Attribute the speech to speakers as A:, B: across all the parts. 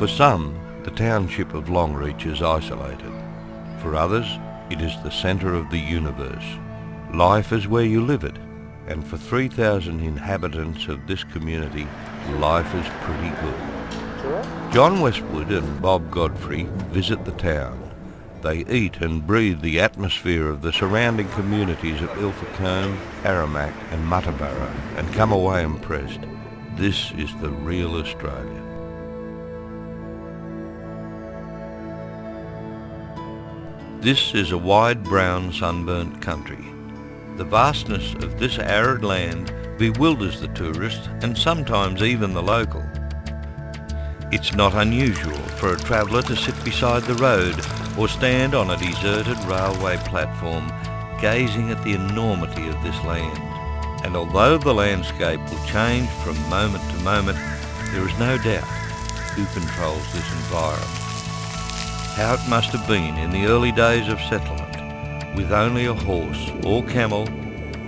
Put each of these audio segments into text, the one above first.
A: For some, the township of Longreach is isolated. For others, it is the centre of the universe. Life is where you live it, and for 3,000 inhabitants of this community, life is pretty good. John Westwood and Bob Godfrey visit the town. They eat and breathe the atmosphere of the surrounding communities of Ilfracombe, Aramac and Muttaburra and come away impressed. This is the real Australia. This is a wide brown sunburnt country. The vastness of this arid land bewilders the tourist and sometimes even the local. It's not unusual for a traveller to sit beside the road or stand on a deserted railway platform gazing at the enormity of this land. And although the landscape will change from moment to moment, there is no doubt who controls this environment. How it must have been in the early days of settlement, with only a horse or camel,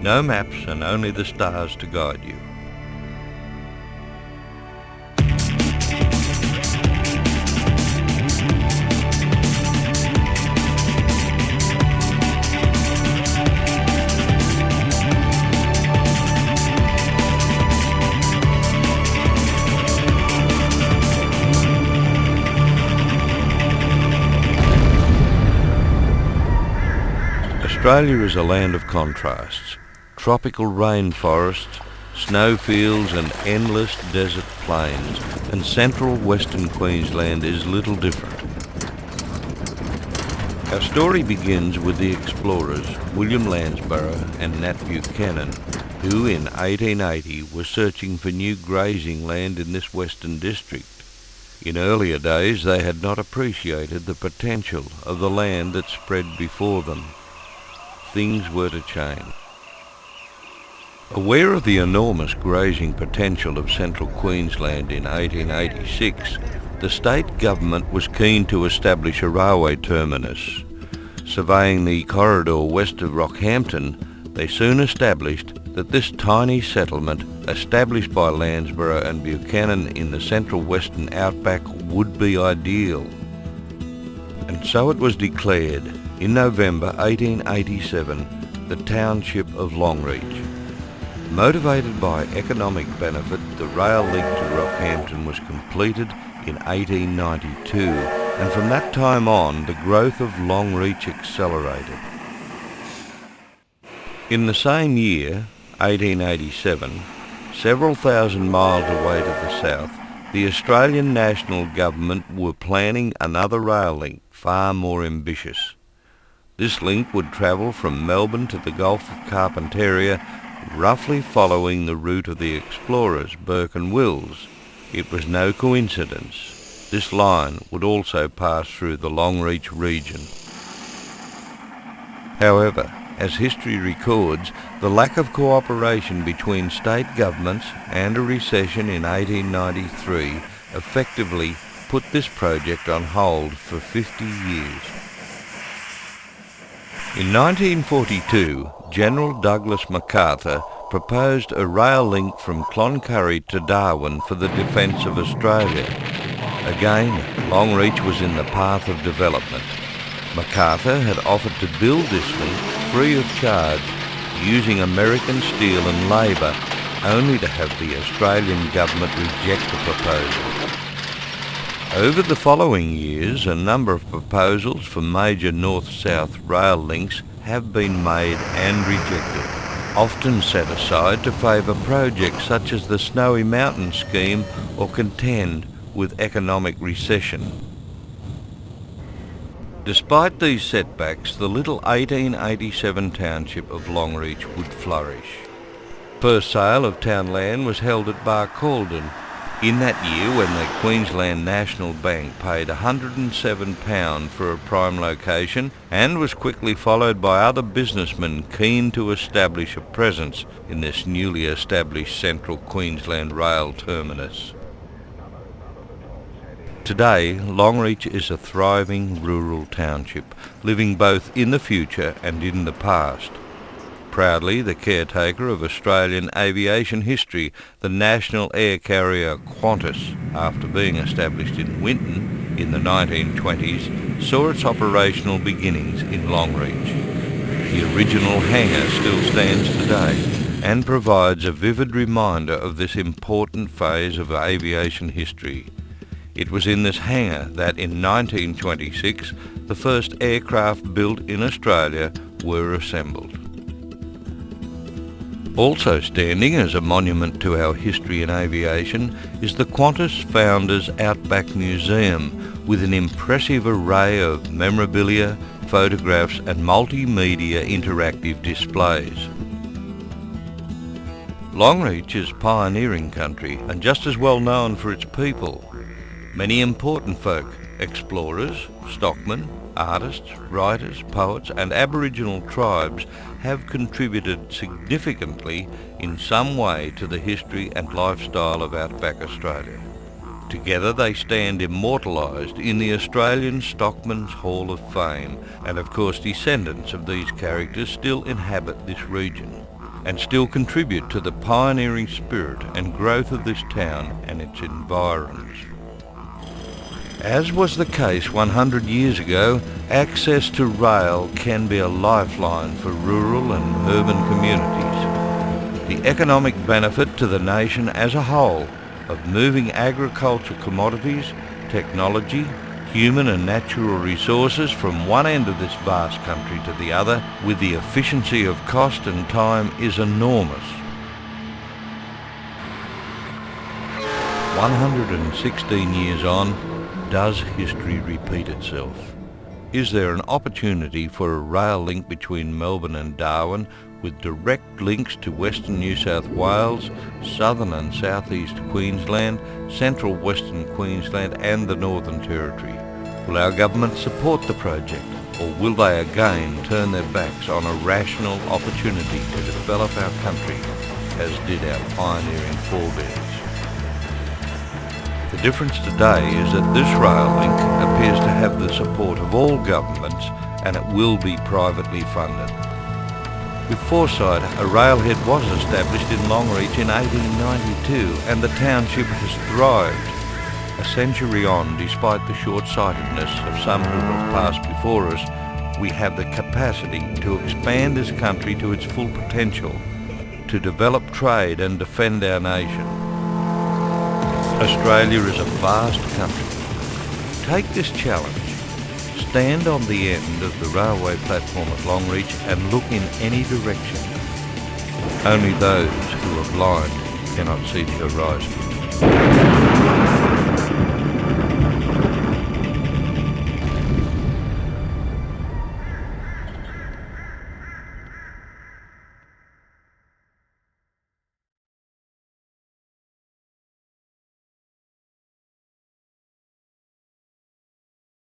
A: no maps and only the stars to guide you. Australia is a land of contrasts. Tropical rainforests, snowfields and endless desert plains, and central Western Queensland is little different. Our story begins with the explorers William Landsborough and Nat Buchanan, who in 1880 were searching for new grazing land in this western district. In earlier days they had not appreciated the potential of the land that spread before them. Things were to change. Aware of the enormous grazing potential of central Queensland in 1886, the state government was keen to establish a railway terminus. Surveying the corridor west of Rockhampton, they soon established that this tiny settlement, established by Landsborough and Buchanan in the central western outback, would be ideal. And so it was declared in November 1887, the township of Longreach. Motivated by economic benefit, the rail link to Rockhampton was completed in 1892, and from that time on, the growth of Longreach accelerated. In the same year, 1887, several thousand miles away to the south, the Australian National Government were planning another rail link, far more ambitious. This link would travel from Melbourne to the Gulf of Carpentaria, roughly following the route of the explorers Burke and Wills. It was no coincidence. This line would also pass through the Longreach region. However, as history records, the lack of cooperation between state governments and a recession in 1893 effectively put this project on hold for 50 years. In 1942, General Douglas MacArthur proposed a rail link from Cloncurry to Darwin for the defence of Australia. Again, Longreach was in the path of development. MacArthur had offered to build this link free of charge, using American steel and labour, only to have the Australian government reject the proposal. Over the following years, a number of proposals for major north-south rail links have been made and rejected, often set aside to favour projects such as the Snowy Mountain scheme or contend with economic recession. Despite these setbacks, the little 1887 township of Longreach would flourish. First sale of town land was held at Barcaldine in that year, when the Queensland National Bank paid £107 for a prime location, and was quickly followed by other businessmen keen to establish a presence in this newly established central Queensland rail terminus. Today, Longreach is a thriving rural township, living both in the future and in the past. proudly the caretaker of Australian aviation history, the national air carrier Qantas, after being established in Winton in the 1920s, saw its operational beginnings in Longreach. The original hangar still stands today and provides a vivid reminder of this important phase of aviation history. It was in this hangar that in 1926 the first aircraft built in Australia were assembled. Also standing as a monument to our history in aviation is the Qantas Founders Outback Museum, with an impressive array of memorabilia, photographs and multimedia interactive displays. Longreach is pioneering country and just as well known for its people. Many important folk, explorers, stockmen, artists, writers, poets and Aboriginal tribes have contributed significantly in some way to the history and lifestyle of Outback Australia. Together they stand immortalised in the Australian Stockmen's Hall of Fame, and of course descendants of these characters still inhabit this region and still contribute to the pioneering spirit and growth of this town and its environs. As was the case 100 years ago, access to rail can be a lifeline for rural and urban communities. The economic benefit to the nation as a whole of moving agricultural commodities, technology, human and natural resources from one end of this vast country to the other with the efficiency of cost and time is enormous. 116 years on, does history repeat itself? Is there an opportunity for a rail link between Melbourne and Darwin with direct links to Western New South Wales, Southern and Southeast Queensland, Central Western Queensland and the Northern Territory? Will our government support the project, or will they again turn their backs on a rational opportunity to develop our country as did our pioneering forebears? The difference today is that this rail link appears to have the support of all governments and it will be privately funded. With foresight, a railhead was established in Longreach in 1892 and the township has thrived. A century on, despite the short-sightedness of some who have passed before us, we have the capacity to expand this country to its full potential, to develop trade and defend our nation. Australia is a vast country. Take this challenge. Stand on the end of the railway platform at Longreach and look in any direction. Only those who are blind cannot see the horizon.